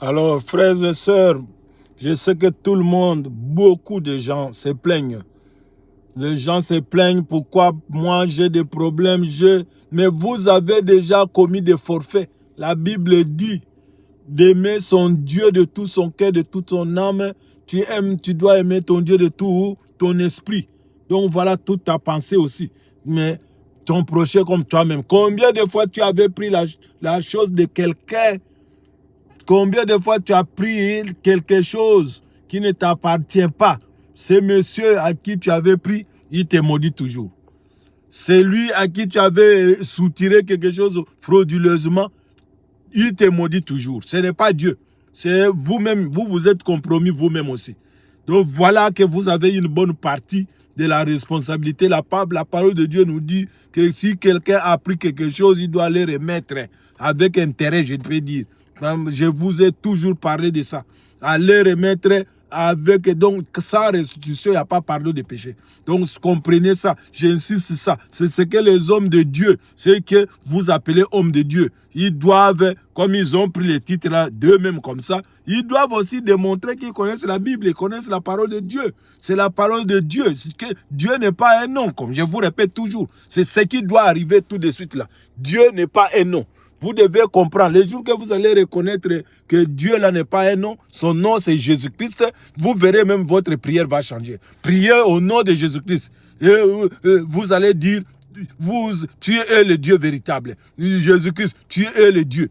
Alors, frères et sœurs, je sais que tout le monde, beaucoup de gens se plaignent. Les gens se plaignent pourquoi moi j'ai des problèmes. Mais vous avez déjà commis des forfaits. La Bible dit d'aimer son Dieu de tout son cœur, de toute son âme. Tu dois aimer ton Dieu de tout ton esprit. Donc voilà toute ta pensée aussi. Mais ton prochain comme toi-même. Combien de fois tu avais pris la chose de quelqu'un? Combien de fois tu as pris quelque chose qui ne t'appartient pas? Ce monsieur à qui tu avais pris, il te maudit toujours. C'est lui à qui tu avais soutiré quelque chose frauduleusement, il te maudit toujours. Ce n'est pas Dieu. C'est vous-même, vous êtes compromis vous-même aussi. Donc voilà que vous avez une bonne partie de la responsabilité. La parole de Dieu nous dit que si quelqu'un a pris quelque chose, il doit le remettre avec intérêt, je peux dire. Je vous ai toujours parlé de ça. Aller remettre avec, donc sans restitution, il n'y a pas pardon de péché. Donc comprenez ça, j'insiste ça. C'est ce que les hommes de Dieu, ce que vous appelez hommes de Dieu, ils doivent, comme ils ont pris les titres là d'eux-mêmes comme ça, ils doivent aussi démontrer qu'ils connaissent la Bible, ils connaissent la parole de Dieu. C'est la parole de Dieu. Que Dieu n'est pas un nom, comme je vous répète toujours. C'est ce qui doit arriver tout de suite là. Dieu n'est pas un nom. Vous devez comprendre, les jours que vous allez reconnaître que Dieu là n'est pas un nom, son nom c'est Jésus-Christ, vous verrez même votre prière va changer. Priez au nom de Jésus-Christ. Vous allez dire, tu es le Dieu véritable. Jésus-Christ, tu es le Dieu.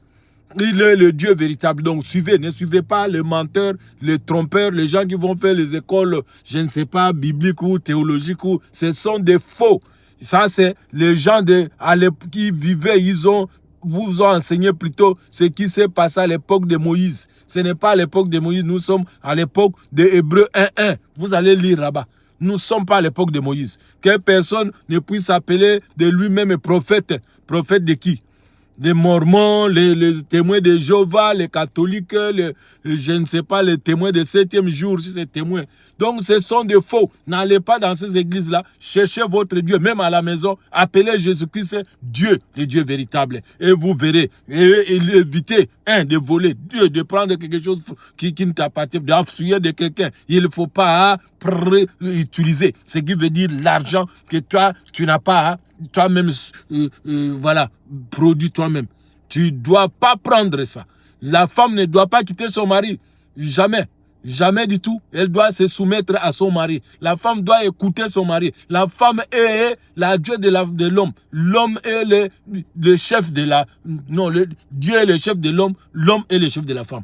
Il est le Dieu véritable. Donc suivez, ne suivez pas les menteurs, les trompeurs, les gens qui vont faire les écoles, je ne sais pas, bibliques ou théologiques. Ce sont des faux. Ça, c'est les gens qui vivaient, vous ont enseigné plutôt ce qui s'est passé à l'époque de Moïse. Ce n'est pas à l'époque de Moïse, nous sommes à l'époque de Hébreux 1.1. Vous allez lire là-bas. Nous ne sommes pas à l'époque de Moïse. Que personne ne puisse appeler de lui-même prophète. Prophète de qui? Des Mormons, les témoins de Jéhovah, les catholiques, je ne sais pas, les témoins de 7e jour, si c'est témoins. Donc, ce sont des faux. N'allez pas dans ces églises-là. Cherchez votre Dieu, même à la maison. Appelez Jésus-Christ Dieu, le Dieu véritable. Et vous verrez. Et évitez, de voler, de prendre quelque chose qui ne t'appartient pas, d'absuyer de quelqu'un. Il ne faut pas utiliser. Ce qui veut dire l'argent que toi, tu n'as pas toi-même, voilà, produit toi-même. Tu ne dois pas prendre ça. La femme ne doit pas quitter son mari. Jamais. Jamais du tout. Elle doit se soumettre à son mari. La femme doit écouter son mari. La femme est la Dieu de l'homme. L'homme est le chef de la... Non, Dieu est le chef de l'homme. L'homme est le chef de la femme.